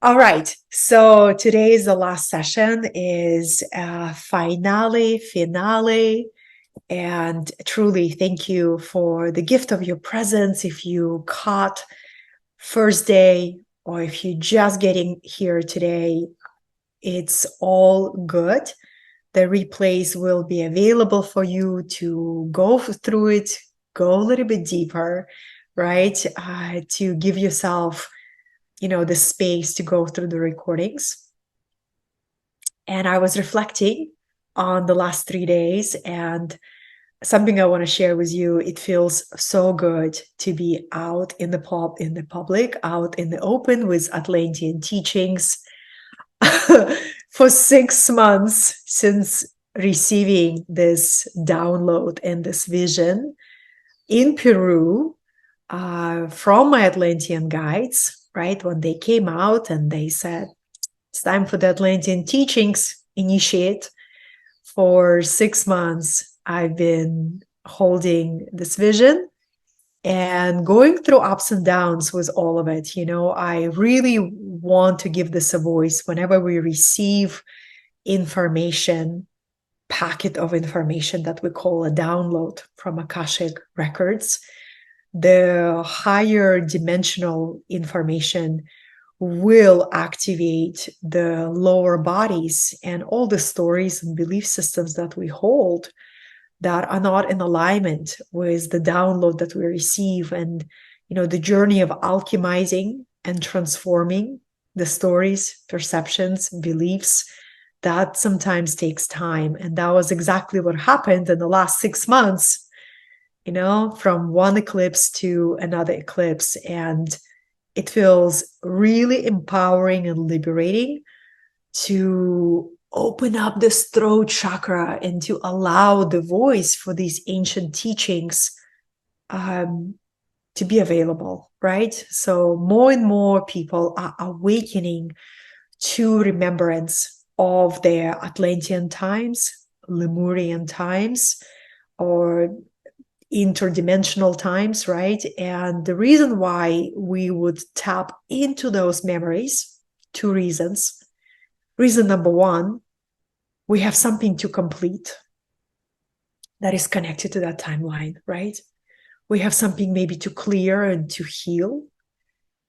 All right. So today is the last session, is finale. And truly thank you for the gift of your presence. If you caught first day or if you're just getting here today, it's all good. The replays will be available for you to go through it, go a little bit deeper, right? To give yourself the space to go through the recordings. And I was reflecting on the last 3 days, and something I want to share with you. It feels so good to be out in the public, out in the open with Atlantean teachings. For 6 months since receiving this download and this vision in Peru, from my Atlantean guides, right? When they came out and they said, it's time for the Atlantean teachings, initiate. For 6 months, I've been holding this vision and going through ups and downs with all of it. I really want to give this a voice whenever we receive information, packet of information that we call a download from Akashic records. The higher dimensional information will activate the lower bodies and all the stories and belief systems that we hold that are not in alignment with the download that we receive. And the journey of alchemizing and transforming the stories, perceptions, beliefs, that sometimes takes time. And that was exactly what happened in the last 6 months, from one eclipse to another eclipse. And it feels really empowering and liberating to open up this throat chakra and to allow the voice for these ancient teachings to be available, right? So more and more people are awakening to remembrance of their Atlantean times, Lemurian times, or interdimensional times, right? And the reason why we would tap into those memories, 2 reasons. Reason number 1, we have something to complete that is connected to that timeline, right? We have something maybe to clear and to heal,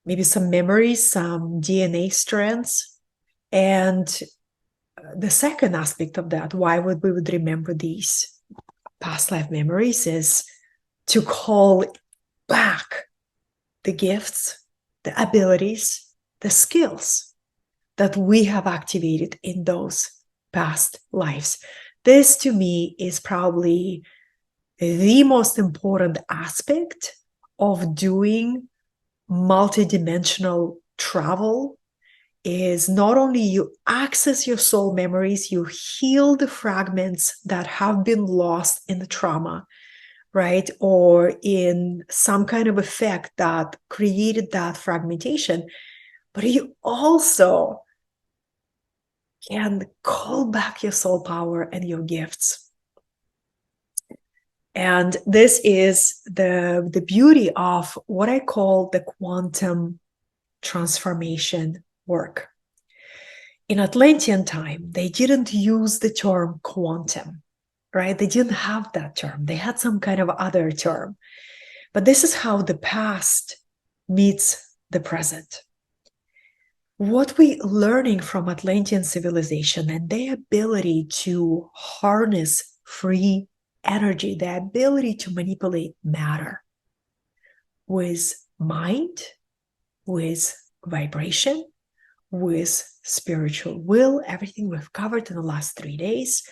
maybe some memories, some DNA strands. And the second aspect of that, why we would remember these past life memories, is to call back the gifts, the abilities, the skills that we have activated in those past lives. This, to me, is probably the most important aspect of doing multidimensional travel. Is not only you access your soul memories, you heal the fragments that have been lost in the trauma, right? Or in some kind of effect that created that fragmentation, but you also can call back your soul power and your gifts. And this is the beauty of what I call the quantum transformation work. In Atlantean time, they didn't use the term quantum, right? They didn't have that term. They had some kind of other term. But this is how the past meets the present. What we're learning from Atlantean civilization and their ability to harness free energy, the ability to manipulate matter with mind, with vibration, with spiritual will, everything we've covered in the last 3 days.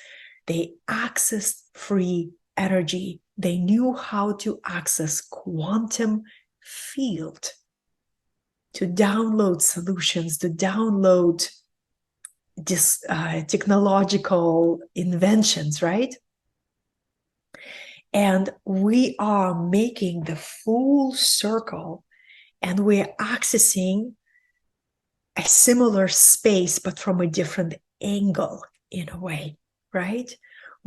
They accessed free energy. They knew how to access quantum field to download solutions, to download this technological inventions, right? And we are making the full circle, and we're accessing a similar space, but from a different angle in a way, right?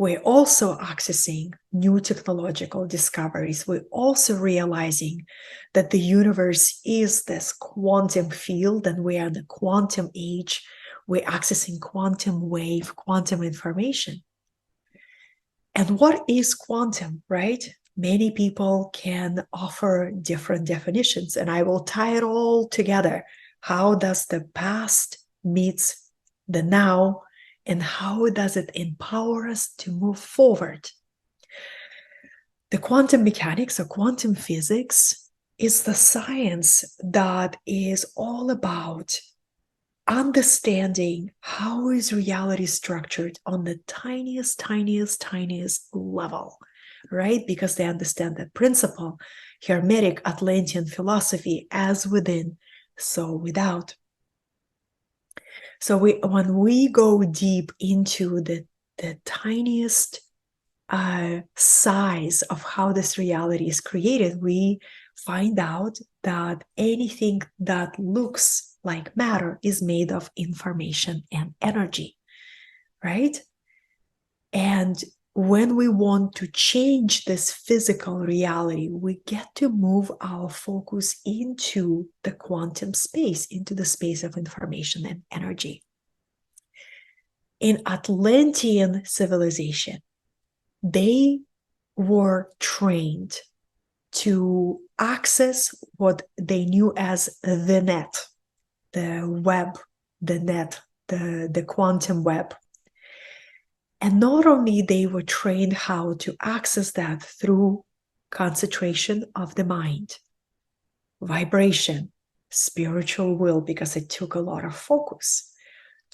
we're also accessing new technological discoveries. We're also realizing that the universe is this quantum field, and we are in the quantum age. We're accessing quantum wave, quantum information. And what is quantum, right? Many people can offer different definitions, and I will tie it all together. How does the past meets the now, and how does it empower us to move forward? The quantum mechanics or quantum physics is the science that is all about understanding how is reality structured on the tiniest level, right? Because they understand the principle, Hermetic Atlantean philosophy, as within, so without. So when we go deep into the tiniest size of how this reality is created, we find out that anything that looks like matter is made of information and energy, right? And when we want to change this physical reality, we get to move our focus into the quantum space, into the space of information and energy. In Atlantean civilization, they were trained to access what they knew as the net, the web, the net, the quantum web. And not only they were trained how to access that through concentration of the mind, vibration, spiritual will, because it took a lot of focus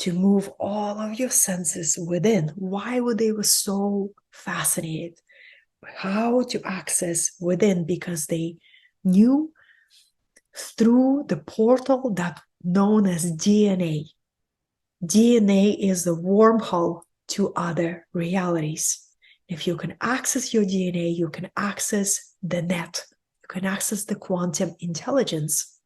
to move all of your senses within. Why were they so fascinated? How to access within? Because they knew through the portal that known as DNA. DNA is the wormhole to other realities. If you can access your DNA, you can access the net. You can access the quantum intelligence.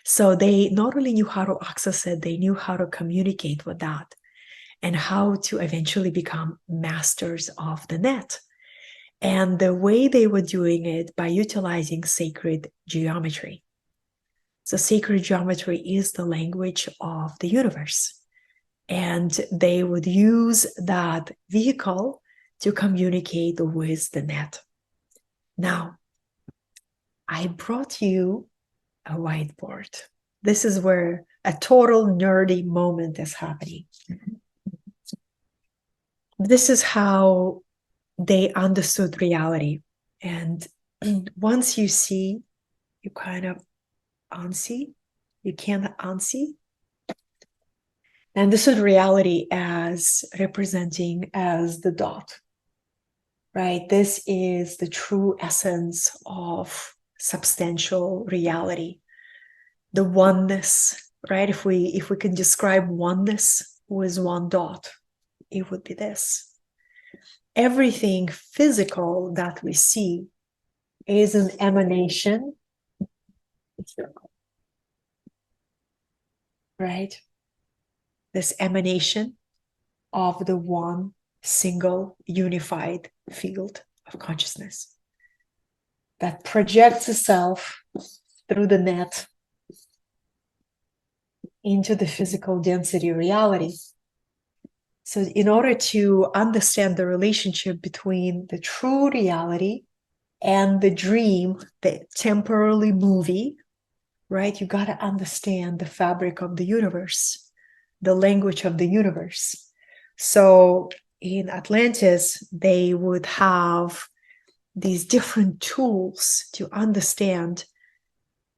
So they not only knew how to access it, they knew how to communicate with that and how to eventually become masters of the net. And the way they were doing it by utilizing sacred geometry. So sacred geometry is the language of the universe. And they would use that vehicle to communicate with the net. Now, I brought you a whiteboard. This is where a total nerdy moment is happening. This is how they understood reality. And once you see, you kind of unsee, you can't unsee. And this is reality as representing as the dot, right? This is the true essence of substantial reality, the oneness, right? If we can describe oneness with one dot, it would be this. Everything physical that we see is an emanation, right? This emanation of the one single unified field of consciousness that projects itself through the net into the physical density reality. So in order to understand the relationship between the true reality and the dream, the temporarily movie, right? You got to understand the fabric of the universe, the language of the universe. So in Atlantis, they would have these different tools to understand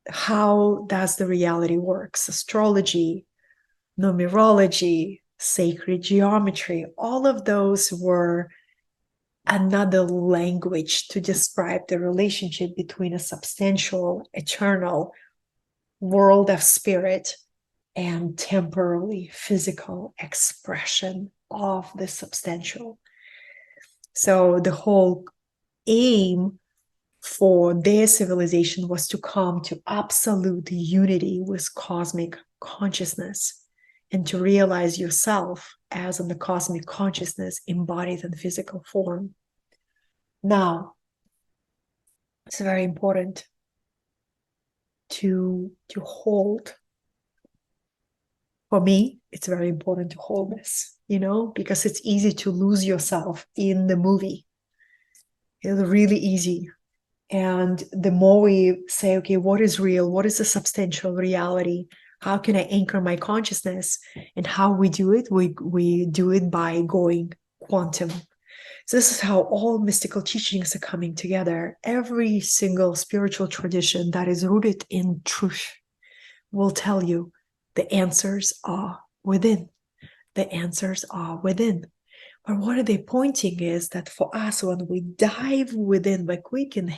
how does the reality works. Astrology, numerology, sacred geometry, all of those were another language to describe the relationship between a substantial, eternal world of spirit and temporally physical expression of the substantial. So the whole aim for their civilization was to come to absolute unity with cosmic consciousness and to realize yourself as in the cosmic consciousness embodied in physical form. Now, it's very important to hold. For me, it's very important to hold this, because it's easy to lose yourself in the movie. It's really easy. And the more we say, okay, what is real? What is a substantial reality? How can I anchor my consciousness? And how we do it? We do it by going quantum. So this is how all mystical teachings are coming together. Every single spiritual tradition that is rooted in truth will tell you the answers are within. The answers are within. But what are they pointing is that for us, when we dive within, like we can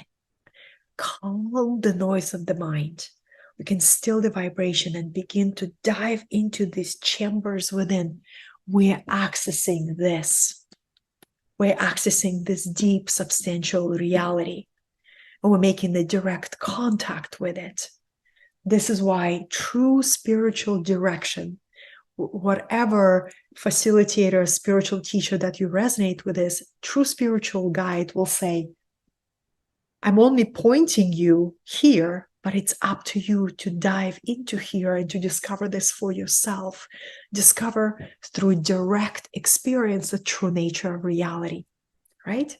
calm the noise of the mind, we can still the vibration and begin to dive into these chambers within. We're accessing this. We're accessing this deep, substantial reality. And we're making the direct contact with it. This is why true spiritual direction, whatever facilitator, spiritual teacher that you resonate with is, true spiritual guide will say, I'm only pointing you here, but it's up to you to dive into here and to discover this for yourself. Discover through direct experience the true nature of reality, right?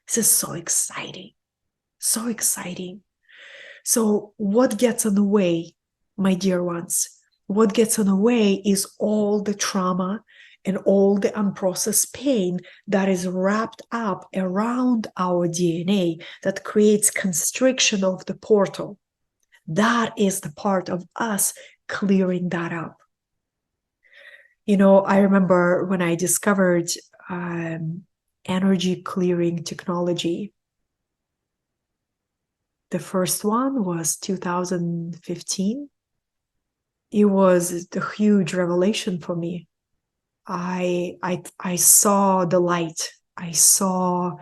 This is so exciting, so exciting. So what gets in the way, my dear ones? What gets in the way is all the trauma and all the unprocessed pain that is wrapped up around our DNA that creates constriction of the portal. That is the part of us clearing that up. I remember when I discovered energy clearing technology. The first one was 2015. It was a huge revelation for me. I saw the light. I saw,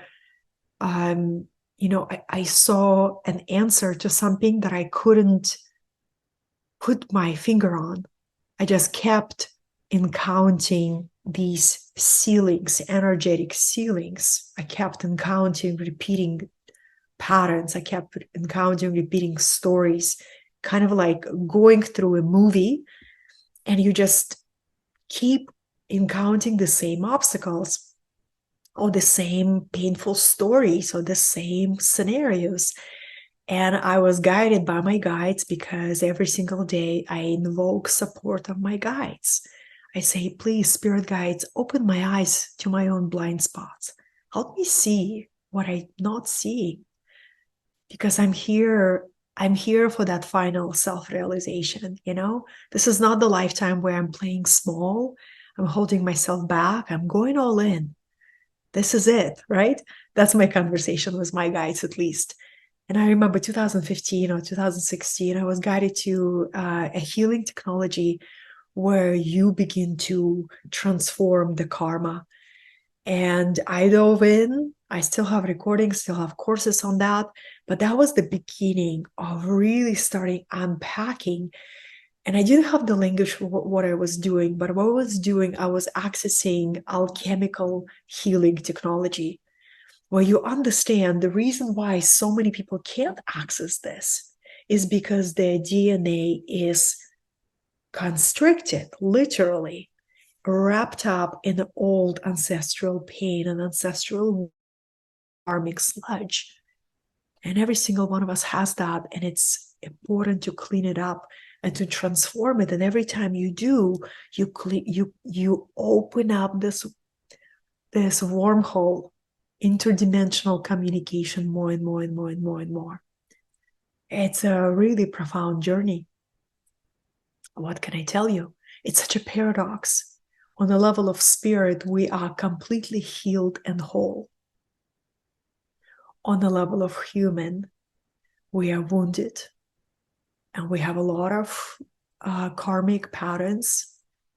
I saw an answer to something that I couldn't put my finger on. I just kept encountering these ceilings, energetic ceilings. I kept encountering, repeating patterns. I kept encountering, repeating stories, kind of like going through a movie, and you just keep encountering the same obstacles or the same painful stories or the same scenarios. And I was guided by my guides because every single day I invoke support of my guides. I say, please, spirit guides, open my eyes to my own blind spots. Help me see what I'm not seeing. Because I'm here for that final self-realization, This is not the lifetime where I'm playing small. I'm holding myself back. I'm going all in. This is it, right? That's my conversation with my guides, at least. And I remember 2015 or 2016, I was guided to a healing technology where you begin to transform the karma. And I dove in. I still have recordings, still have courses on that. But that was the beginning of really starting unpacking. And I didn't have the language for what I was doing, but what I was doing, I was accessing alchemical healing technology, where you understand the reason why so many people can't access this is because their DNA is constricted, literally, wrapped up in the old ancestral pain and ancestral karmic sludge. And every single one of us has that, and it's important to clean it up and to transform it. And every time you do, you open up this wormhole, interdimensional communication more and more and more and more and more. It's a really profound journey. What can I tell you? It's such a paradox. On the level of spirit, we are completely healed and whole. On the level of human, we are wounded. And we have a lot of karmic patterns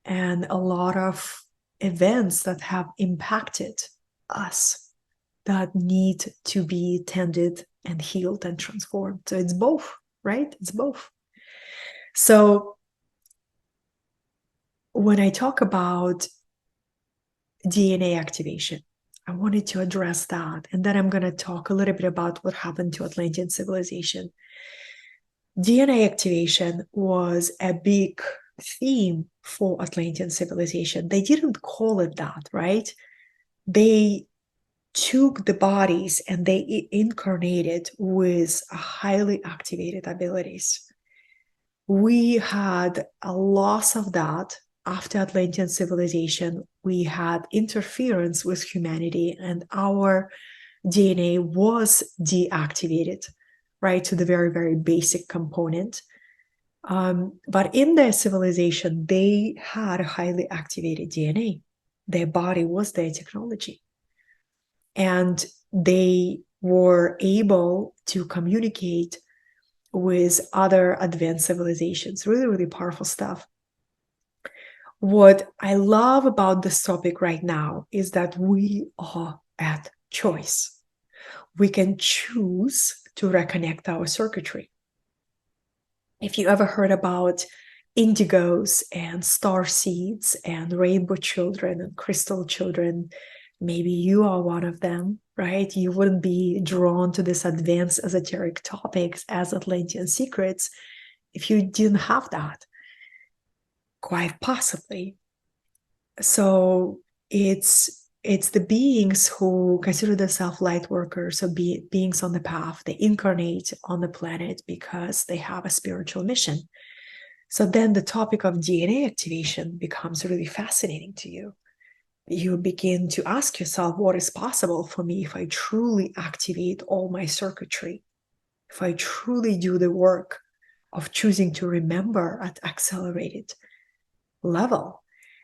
and a lot of events that have impacted us that need to be tended and healed and transformed. So it's both, right? It's both. So when I talk about DNA activation, I wanted to address that. And then I'm going to talk a little bit about what happened to Atlantean civilization. DNA activation was a big theme for Atlantean civilization. They didn't call it that, right? They took the bodies and they incarnated with highly activated abilities. We had a loss of that after Atlantean civilization. We had interference with humanity, and our DNA was deactivated, right, to the very, very basic component. But in their civilization, they had a highly activated DNA. Their body was their technology. And they were able to communicate with other advanced civilizations. Really, really powerful stuff. What I love about this topic right now is that we are at choice. We can choose to reconnect our circuitry. If you ever heard about indigos and star seeds and rainbow children and crystal children, maybe you are one of them, right? You wouldn't be drawn to this advanced esoteric topics as Atlantean secrets if you didn't have that, quite possibly. So it's the beings who consider themselves light workers, so beings on the path. They incarnate on the planet because they have a spiritual mission. So then the topic of DNA activation becomes really fascinating to you. You begin to ask yourself, what is possible for me if I truly activate all my circuitry? If I truly do the work of choosing to remember at accelerated level?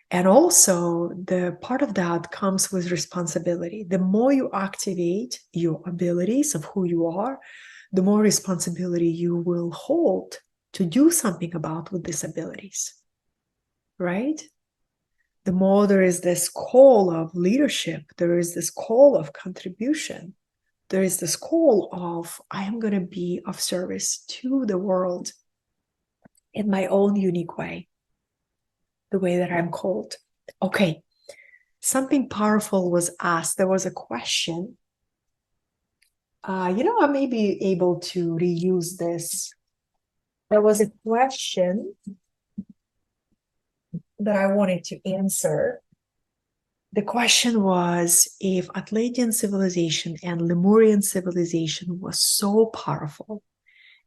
And also, the part of that comes with responsibility. The more you activate your abilities of who you are, the more responsibility you will hold to do something about with these abilities, right? The more there is this call of leadership, there is this call of contribution, there is this call of, I am going to be of service to the world in my own unique way, the way that I'm called. Okay, something powerful was asked. There was a question. I may be able to reuse this. There was a question that I wanted to answer. The question was, if Atlantean civilization and Lemurian civilization was so powerful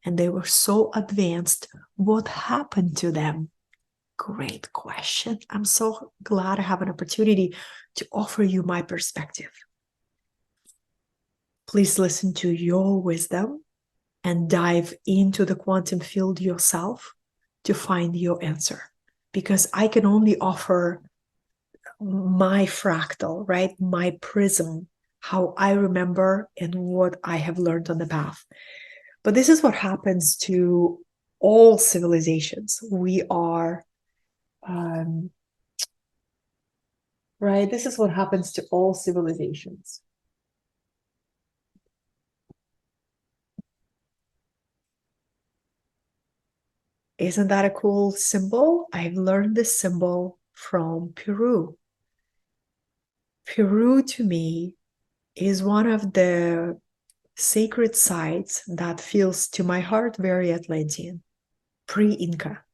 and they were so advanced, what happened to them? Great question. I'm so glad I have an opportunity to offer you my perspective. Please listen to your wisdom and dive into the quantum field yourself to find your answer. Because I can only offer my fractal, right? My prism, how I remember and what I have learned on the path. But this is what happens to all civilizations. We are, right? This is what happens to all civilizations. Isn't that a cool symbol? I've learned this symbol from Peru. Peru, to me, is one of the sacred sites that feels to my heart very Atlantean, pre-Inca.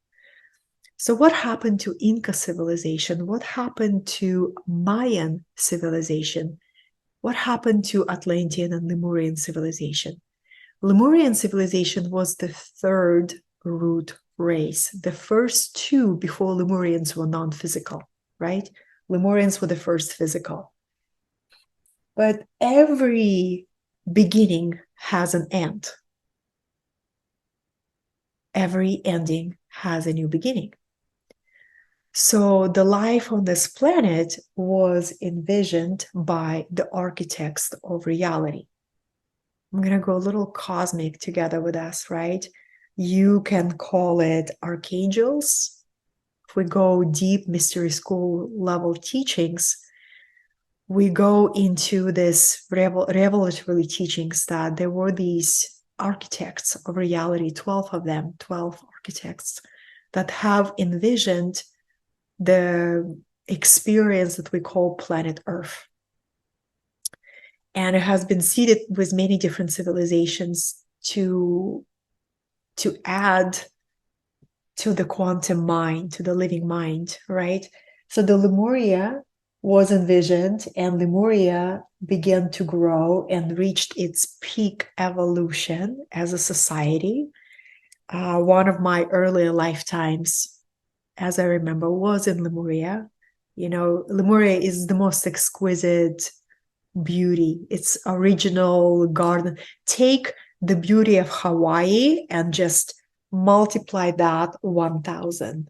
So what happened to Inca civilization? What happened to Mayan civilization? What happened to Atlantean and Lemurian civilization? Lemurian civilization was the third root race. The first two before Lemurians were non-physical, right? Lemurians were the first physical. But every beginning has an end. Every ending has a new beginning. So the life on this planet was envisioned by the architects of reality. I'm going to go a little cosmic together with us, right? You can call it archangels. If we go deep mystery school level teachings, we go into this revelatory teachings that there were these architects of reality, 12 of them, 12 architects that have envisioned the experience that we call planet Earth. And it has been seeded with many different civilizations to add to the quantum mind, to the living mind, right? So the Lemuria was envisioned, and Lemuria began to grow and reached its peak evolution as a society. One of my earlier lifetimes, as I remember, was in Lemuria. You know, Lemuria is the most exquisite beauty. It's original garden. Take the beauty of Hawaii and just multiply that 1,000,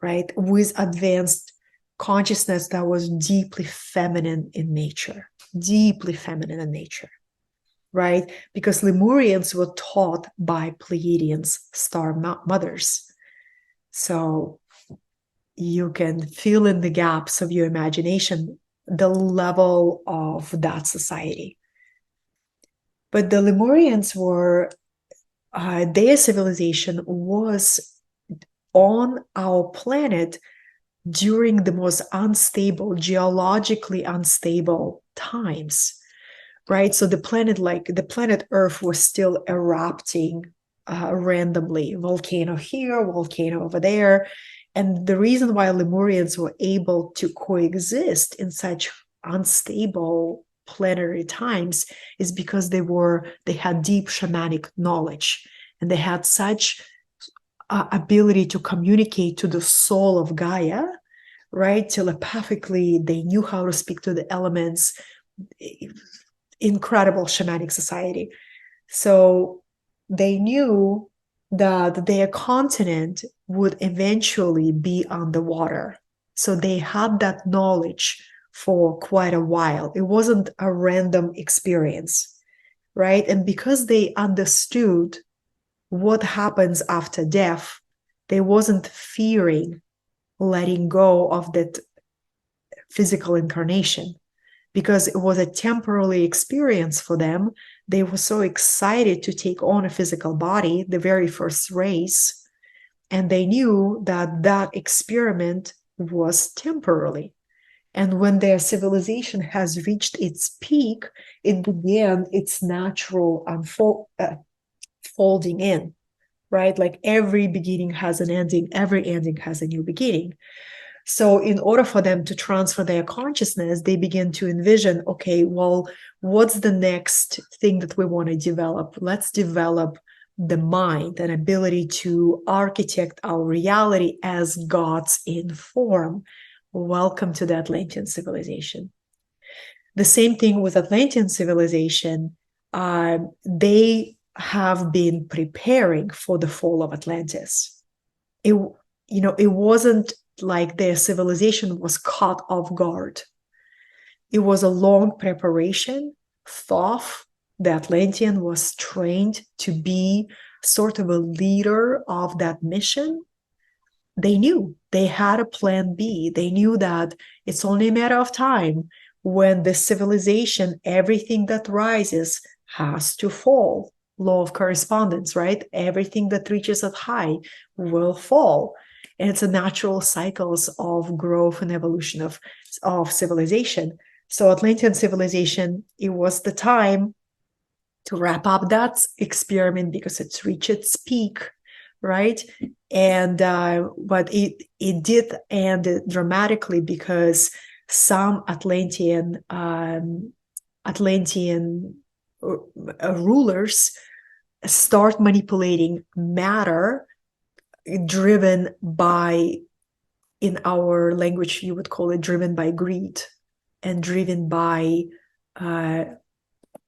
right? With advanced consciousness that was deeply feminine in nature, right? Because Lemurians were taught by Pleiadians, star mothers. So you can fill in the gaps of your imagination, the level of that society. But the Lemurians were, their civilization was on our planet during the most unstable, geologically unstable times, right? So the planet Earth was still erupting randomly, volcano here, volcano over there. And the reason why Lemurians were able to coexist in such unstable planetary times is because they had deep shamanic knowledge, and they had such ability to communicate to the soul of Gaia, right? Telepathically, they knew how to speak to the elements. Incredible shamanic society. So they knew that their continent would eventually be underwater. So they had that knowledge for quite a while. It wasn't a random experience, right? And because they understood what happens after death, they wasn't fearing letting go of that physical incarnation, because it was a temporary experience for them. They were so excited to take on a physical body, the very first race, and they knew that that experiment was temporary. And when their civilization has reached its peak, it began its natural folding in, right? Like every beginning has an ending, every ending has a new beginning. So in order for them to transfer their consciousness, they begin to envision, okay, well, what's the next thing that we want to develop? Let's develop the mind, an ability to architect our reality as gods in form. Welcome to the Atlantean civilization. The same thing with Atlantean civilization. They have been preparing for the fall of Atlantis. It wasn't like their civilization was caught off guard. It was a long preparation. Thoth, the Atlantean, was trained to be sort of a leader of that mission. They knew they had a plan B. They knew that it's only a matter of time when the civilization, everything that rises has to fall. Law of correspondence, right? Everything that reaches at high will fall. And it's a natural cycles of growth and evolution of civilization. So Atlantean civilization, it was the time to wrap up that experiment because it's reached its peak, right? And but it did end dramatically because some Atlantean rulers start manipulating matter, driven by, in our language you would call it, driven by greed and driven by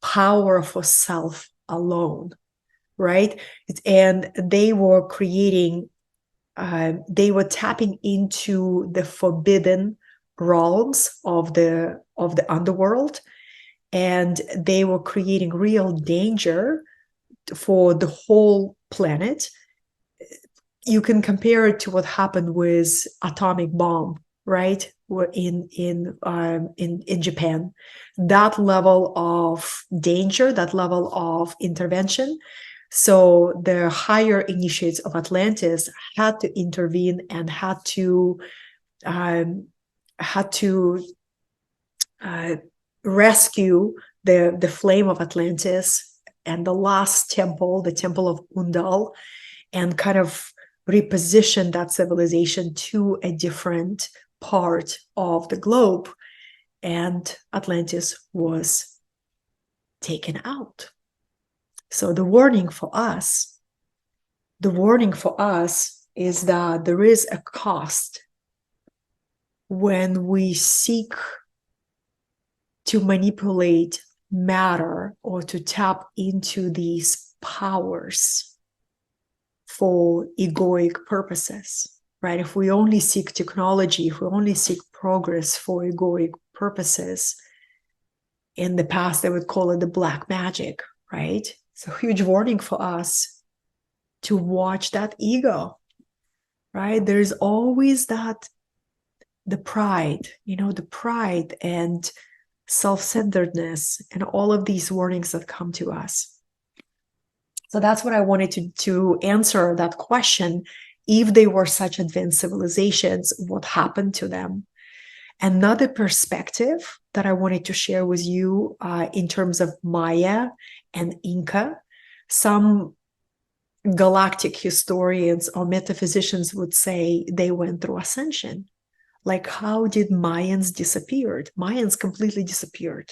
power for self alone, right? And they were creating, they were tapping into the forbidden realms of the underworld, and they were creating real danger for the whole planet. You can compare it to what happened with atomic bomb, right? In Japan, that level of danger, that level of intervention. So the higher initiates of Atlantis had to intervene and had to had to rescue the flame of Atlantis and the last temple, the temple of Undal, and kind of reposition that civilization to a different part of the globe. And Atlantis was taken out. So the warning for us is that there is a cost when we seek to manipulate matter or to tap into these powers for egoic purposes, right? If we only seek technology, if we only seek progress for egoic purposes, in the past they would call it the black magic, right? It's a huge warning for us to watch that ego, right? There's always that, the pride and self-centeredness and all of these warnings that come to us. So that's what I wanted to answer that question. If they were such advanced civilizations, what happened to them? Another perspective that I wanted to share with you in terms of Maya and Inca, some galactic historians or metaphysicians would say they went through ascension. Like, how did Mayans disappeared? Mayans completely disappeared,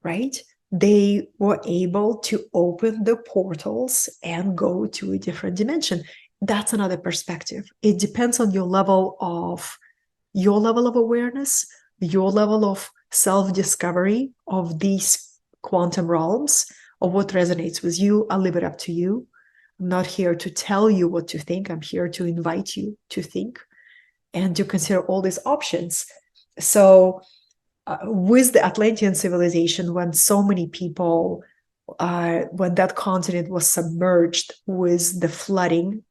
right? They were able to open the portals and go to a different dimension. That's another perspective. It depends on your level of awareness, your level of self-discovery of these quantum realms, of what resonates with you. I'll leave it up to you. I'm not here to tell you what to think. I'm here to invite you to think and to consider all these options. So with the Atlantean civilization, when so many people, when that continent was submerged with the flooding,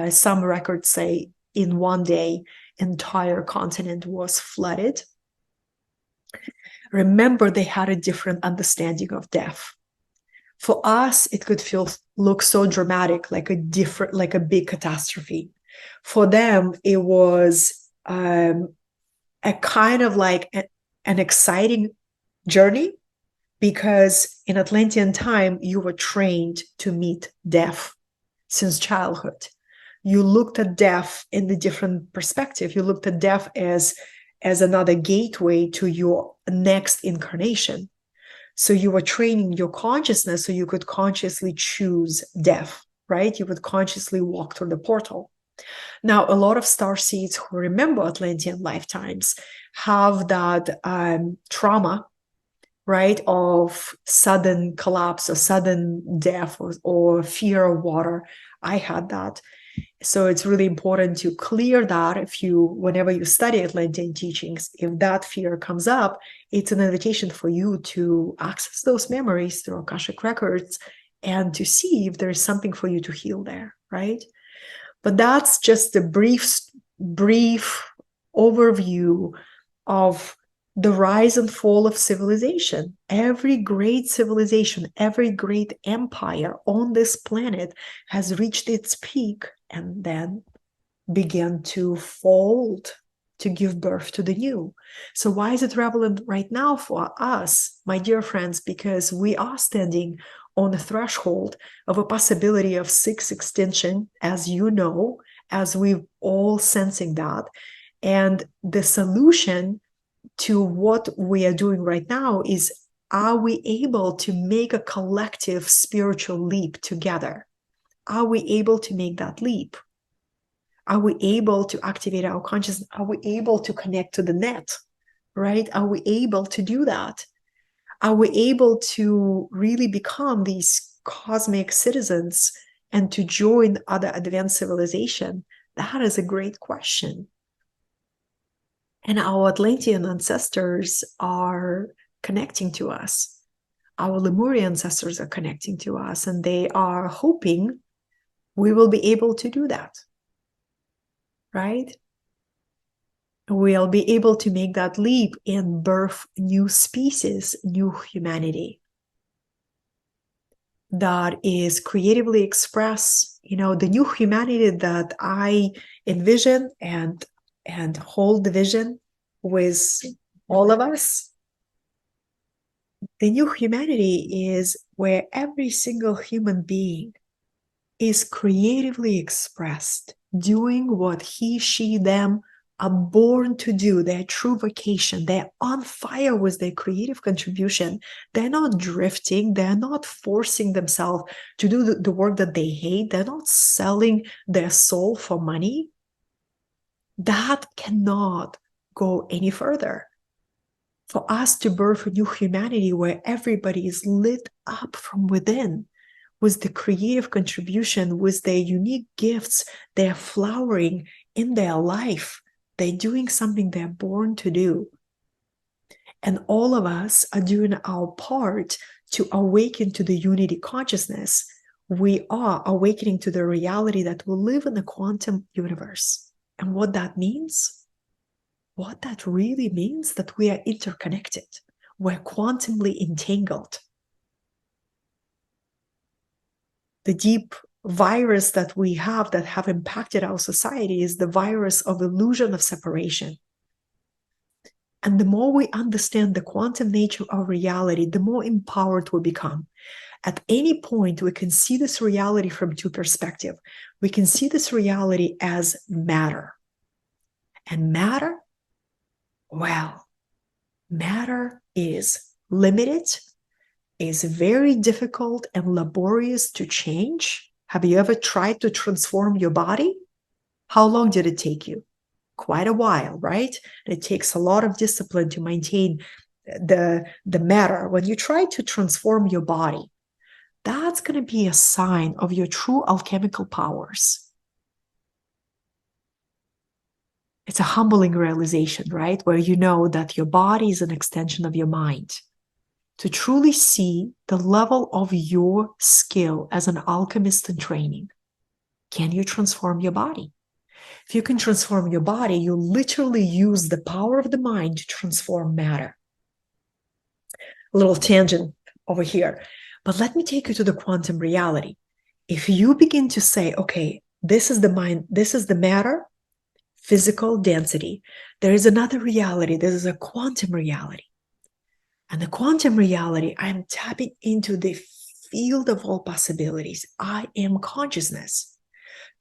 some records say in one day, entire continent was flooded. Remember, they had a different understanding of death. For us, it could look so dramatic, like a big catastrophe. For them, it was a kind of like an exciting journey, because in Atlantean time, you were trained to meet death since childhood. You looked at death in the different perspective. You looked at death as another gateway to your next incarnation. So you were training your consciousness so you could consciously choose death, right? You would consciously walk through the portal. Now, a lot of starseeds who remember Atlantean lifetimes have that trauma, right, of sudden collapse or sudden death or fear of water. I had that. So it's really important to clear that. Whenever you study Atlantean teachings, if that fear comes up, it's an invitation for you to access those memories through Akashic records and to see if there's something for you to heal there, right? But that's just a brief overview of the rise and fall of civilization. Every great civilization, every great empire on this planet has reached its peak and then began to fold, to give birth to the new. So why is it relevant right now for us, my dear friends? Because we are standing on the threshold of a possibility of sixth extinction, as you know, as we've all sensing that. And the solution to what we are doing right now is, are we able to make a collective spiritual leap together? Are we able to make that leap? Are we able to activate our consciousness? Are we able to connect to the net, right? Are we able to do that? Are we able to really become these cosmic citizens and to join other advanced civilization? That is a great question. And our Atlantean ancestors are connecting to us. Our Lemurian ancestors are connecting to us, and they are hoping we will be able to do that, right? We'll be able to make that leap and birth new species, new humanity that is creatively expressed. The new humanity that I envision and and hold the vision with all of us. The new humanity is where every single human being is creatively expressed, doing what he, she, them are born to do, their true vocation. They're on fire with their creative contribution. They're not drifting. They're not forcing themselves to do the work that they hate. They're not selling their soul for money. That cannot go any further. For us to birth a new humanity where everybody is lit up from within, with the creative contribution, with their unique gifts, they're flowering in their life. They're doing something they're born to do. And all of us are doing our part to awaken to the unity consciousness. We are awakening to the reality that we live in a quantum universe. And what that means? What that really means, that we are interconnected. We're quantumly entangled. The deep virus that we have that have impacted our society is the virus of illusion of separation. And the more we understand the quantum nature of reality, the more empowered we become. At any point, we can see this reality from two perspectives. We can see this reality as matter. And matter, well, matter is limited, is very difficult and laborious to change. Have you ever tried to transform your body? How long did it take you? Quite a while, right? It takes a lot of discipline to maintain the matter. When you try to transform your body, that's going to be a sign of your true alchemical powers. It's a humbling realization, right? Where you know that your body is an extension of your mind. To truly see the level of your skill as an alchemist in training. Can you transform your body? If you can transform your body, you literally use the power of the mind to transform matter. A little tangent over here. But let me take you to the quantum reality. If you begin to say, okay, this is the mind, this is the matter, physical density. There is another reality. This is a quantum reality. And the quantum reality, I'm tapping into the field of all possibilities. I am consciousness.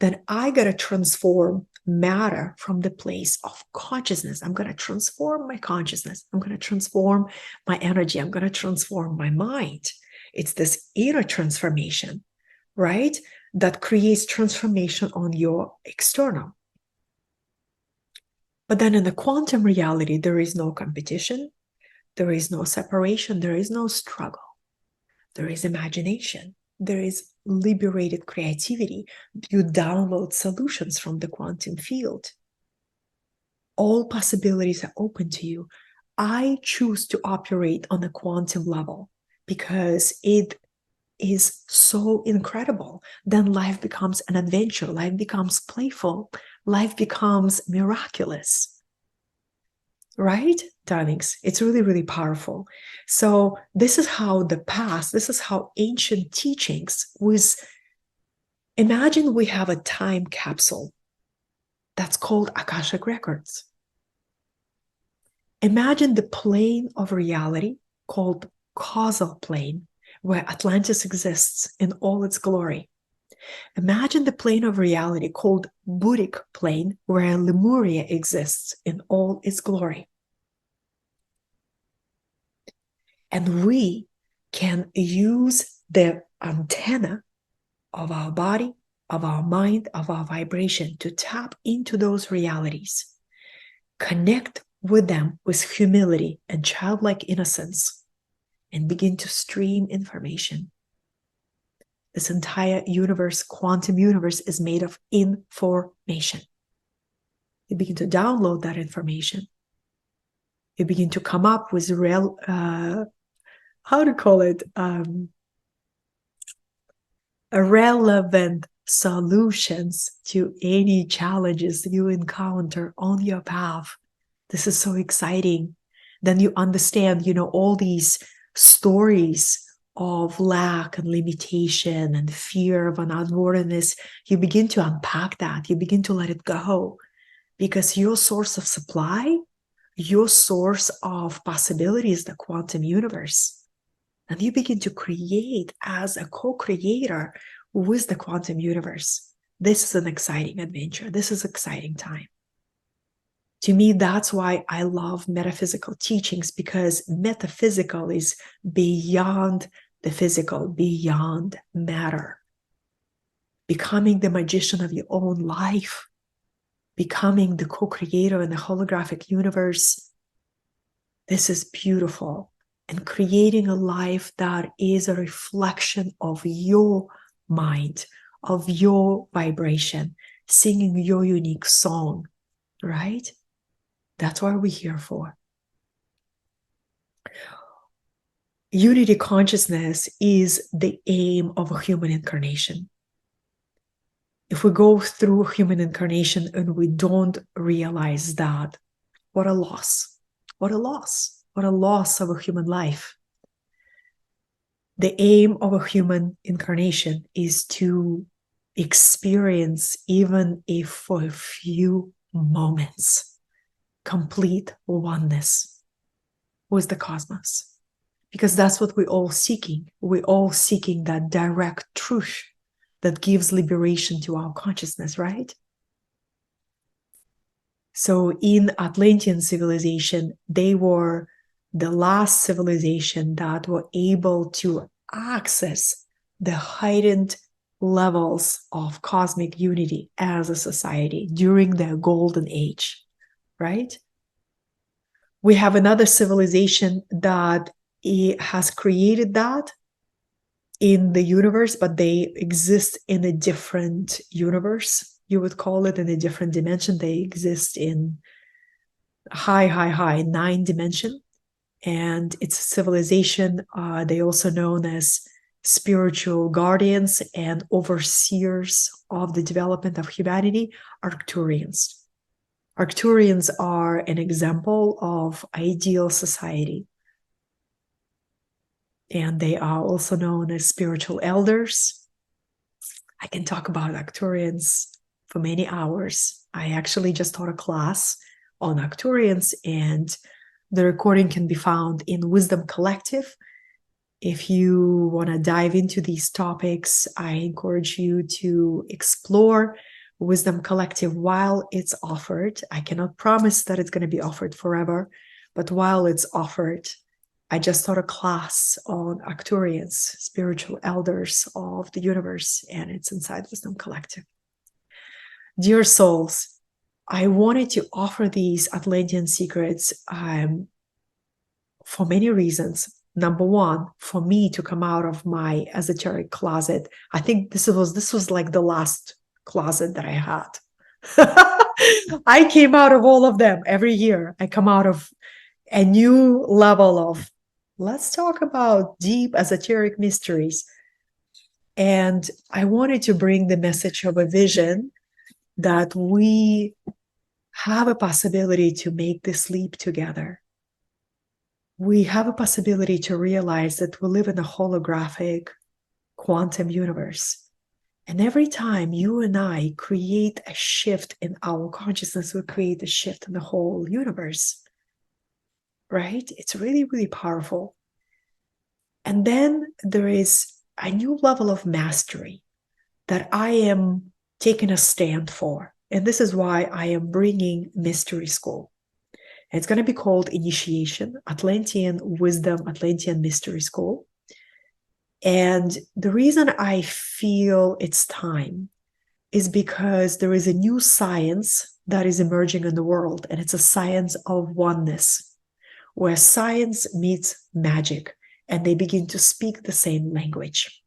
Then I got to transform matter from the place of consciousness. I'm going to transform my consciousness. I'm going to transform my energy. I'm going to transform my mind. It's this inner transformation, right? That creates transformation on your external. But then in the quantum reality, there is no competition. There is no separation. There is no struggle. There is imagination. There is liberated creativity. You download solutions from the quantum field. All possibilities are open to you. I choose to operate on a quantum level because it is so incredible. Then life becomes an adventure. Life becomes playful. Life becomes miraculous. Right, darlings? It's really, really powerful. So this is how the past, this is how ancient teachings was. Imagine we have a time capsule that's called Akashic Records. Imagine the plane of reality called causal plane, where Atlantis exists in all its glory. Imagine the plane of reality called Buddhic plane, where Lemuria exists in all its glory. And we can use the antenna of our body, of our mind, of our vibration to tap into those realities, connect with them with humility and childlike innocence, and begin to stream information. This entire universe, quantum universe, is made of information. You begin to download that information. You begin to come up with real, relevant solutions to any challenges you encounter on your path. This is so exciting. Then you understand, all these stories of lack and limitation and fear of unworthiness. You begin to unpack that. You begin to let it go. because your source of supply, your source of possibility is the quantum universe. And you begin to create as a co-creator with the quantum universe. This is an exciting adventure. This is an exciting time. To me, that's why I love metaphysical teachings, because metaphysical is beyond the physical, beyond matter. Becoming the magician of your own life, becoming the co-creator in the holographic universe. This is beautiful. And creating a life that is a reflection of your mind, of your vibration, singing your unique song, right? That's what we're here for. Unity consciousness is the aim of a human incarnation. If we go through human incarnation and we don't realize that, what a loss. What a loss. What a loss of a human life. The aim of a human incarnation is to experience, even if for a few moments, complete oneness with the cosmos. Because that's what we're all seeking. We're all seeking that direct truth that gives liberation to our consciousness, right? So in Atlantean civilization, they were the last civilization that were able to access the heightened levels of cosmic unity as a society during their golden age, right? We have another civilization that has created that in the universe, but they exist in a different universe. You would call it in a different dimension. They exist in high 9 dimension. And it's a civilization. They also known as spiritual guardians and overseers of the development of humanity, Arcturians. Arcturians are an example of ideal society. And they are also known as spiritual elders. I can talk about Arcturians for many hours. I actually just taught a class on Arcturians, and the recording can be found in Wisdom Collective. If you want to dive into these topics, I encourage you to explore Wisdom Collective while it's offered. I cannot promise that it's going to be offered forever, but while it's offered, I just taught a class on Arcturians, spiritual elders of the universe, and it's inside Wisdom Collective. Dear souls, I wanted to offer these Atlantean secrets for many reasons. Number one, for me to come out of my esoteric closet. I think this was like the last closet that I had. I came out of all of them every year. I come out of a new level of, let's talk about deep esoteric mysteries. And I wanted to bring the message of a vision that we have a possibility to make this leap together. We have a possibility to realize that we live in a holographic quantum universe. And every time you and I create a shift in our consciousness, we create a shift in the whole universe. Right? It's really, really powerful. And then there is a new level of mastery that I am taking a stand for. And this is why I am bringing Mystery School. It's going to be called Initiation, Atlantean Wisdom, Atlantean Mystery School. And the reason I feel it's time is because there is a new science that is emerging in the world, and it's a science of oneness, where science meets magic, and they begin to speak the same language.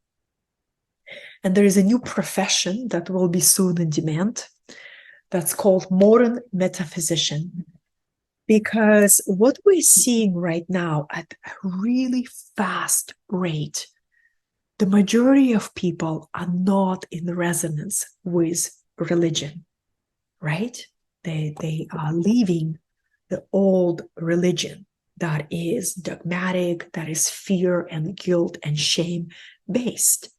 And there is a new profession that will be soon in demand that's called modern metaphysician. Because what we're seeing right now at a really fast rate, the majority of people are not in resonance with religion, right? They are leaving the old religion that is dogmatic, that is fear and guilt and shame based.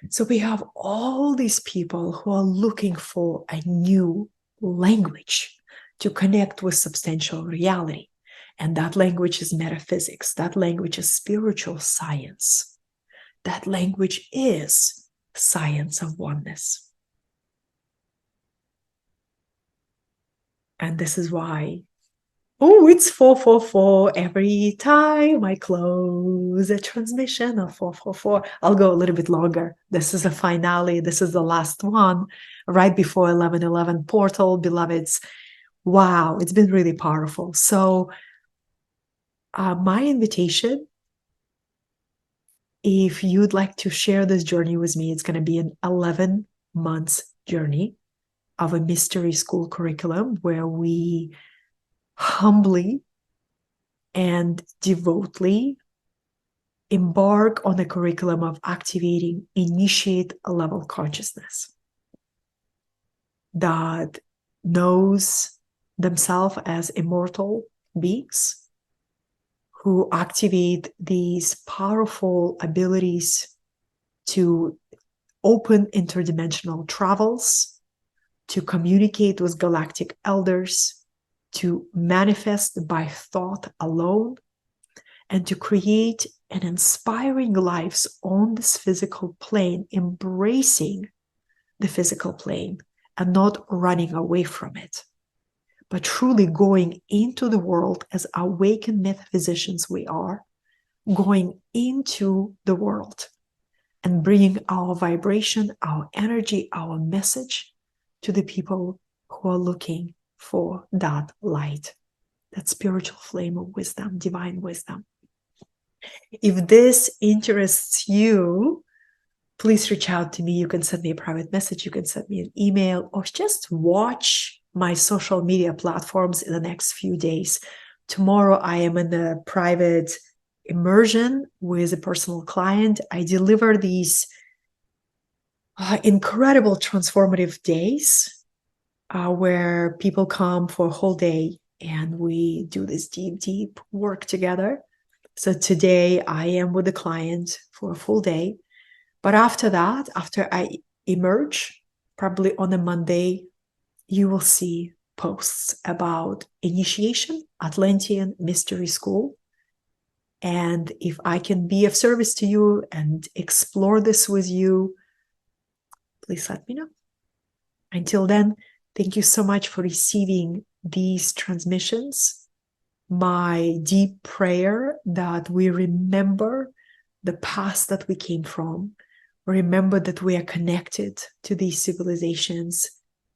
So we have all these people who are looking for a new language, to connect with substantial reality. And that language is metaphysics. That language is spiritual science. That language is science of oneness. And this is why, oh, it's 444 every time I close a transmission of 444. I'll go a little bit longer. This is the finale. This is the last one right before 1111 portal, beloveds. Wow, it's been really powerful. So my invitation, if you'd like to share this journey with me, it's going to be an 11 months journey of a mystery school curriculum where we humbly and devotedly embark on a curriculum of activating initiate a level consciousness that knows themselves as immortal beings who activate these powerful abilities to open interdimensional travels, to communicate with galactic elders, to manifest by thought alone, and to create an inspiring lives on this physical plane, embracing the physical plane and not running away from it, but truly going into the world as awakened metaphysicians we are, going into the world and bringing our vibration, our energy, our message to the people who are looking for that light, that spiritual flame of wisdom, divine wisdom. If this interests you, please reach out to me. You can send me a private message. You can send me an email or just watch my social media platforms in the next few days. Tomorrow, I am in a private immersion with a personal client. I deliver these incredible transformative days where people come for a whole day and we do this deep, deep work together. So today I am with the client for a full day. But after that, after I emerge, probably on a Monday, you will see posts about initiation, Atlantean Mystery School. And if I can be of service to you and explore this with you, please let me know. Until then, thank you so much for receiving these transmissions. My deep prayer that we remember the past that we came from. Remember that we are connected to these civilizations.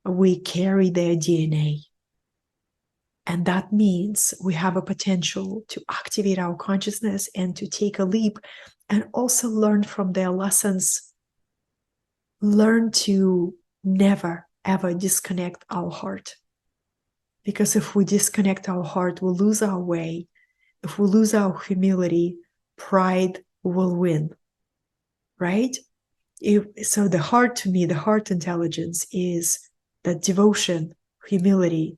We carry their DNA. And that means we have a potential to activate our consciousness and to take a leap and also learn from their lessons. Learn to never, ever disconnect our heart. Because if we disconnect our heart, we'll lose our way. If we lose our humility, pride will win. Right? So the heart, to me, the heart intelligence is that devotion, humility,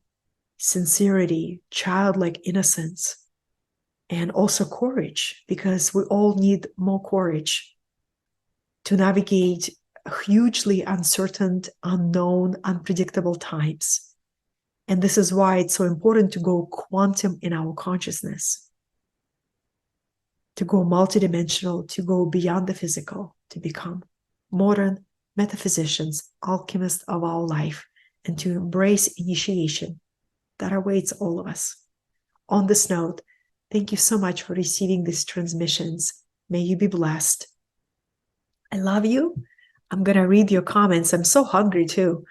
sincerity, childlike innocence, and also courage, because we all need more courage to navigate hugely uncertain, unknown, unpredictable times. And this is why it's so important to go quantum in our consciousness, to go multidimensional, to go beyond the physical, to become modern metaphysicians, alchemists of our life, and to embrace initiation that awaits all of us. On this note, thank you so much for receiving these transmissions. May you be blessed. I love you. I'm going to read your comments. I'm so hungry too.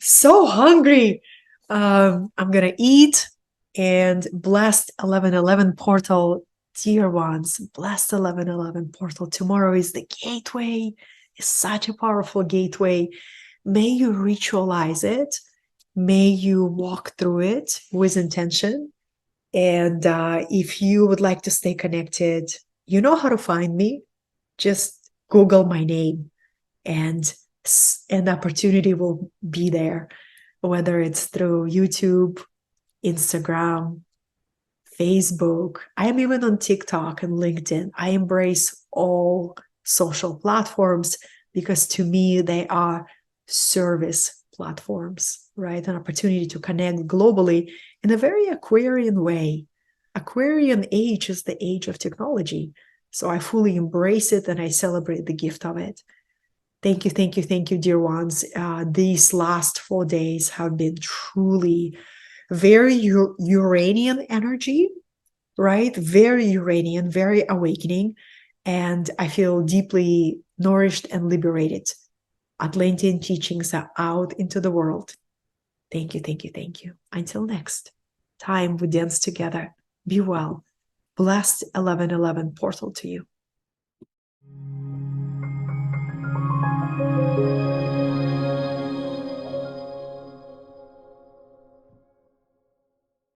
So hungry. I'm going to eat. And blessed 1111 portal, dear ones, blessed 1111 portal. Tomorrow is the gateway. It's such a powerful gateway. May you ritualize it. May you walk through it with intention. And if you would like to stay connected, you know how to find me. Just Google my name and an opportunity will be there, whether it's through YouTube, Instagram, Facebook. I am even on TikTok and LinkedIn. I embrace all social platforms because to me, they are service platforms, right? An opportunity to connect globally in a very Aquarian way. Aquarian age is the age of technology. So I fully embrace it and I celebrate the gift of it. Thank you, thank you, thank you, dear ones. These last 4 days have been truly very Uranian energy, right? Very Uranian, very awakening. And I feel deeply nourished and liberated. Atlantean teachings are out into the world. Thank you, thank you, thank you. Until next time we dance together. Be well. Blessed 1111 portal to you.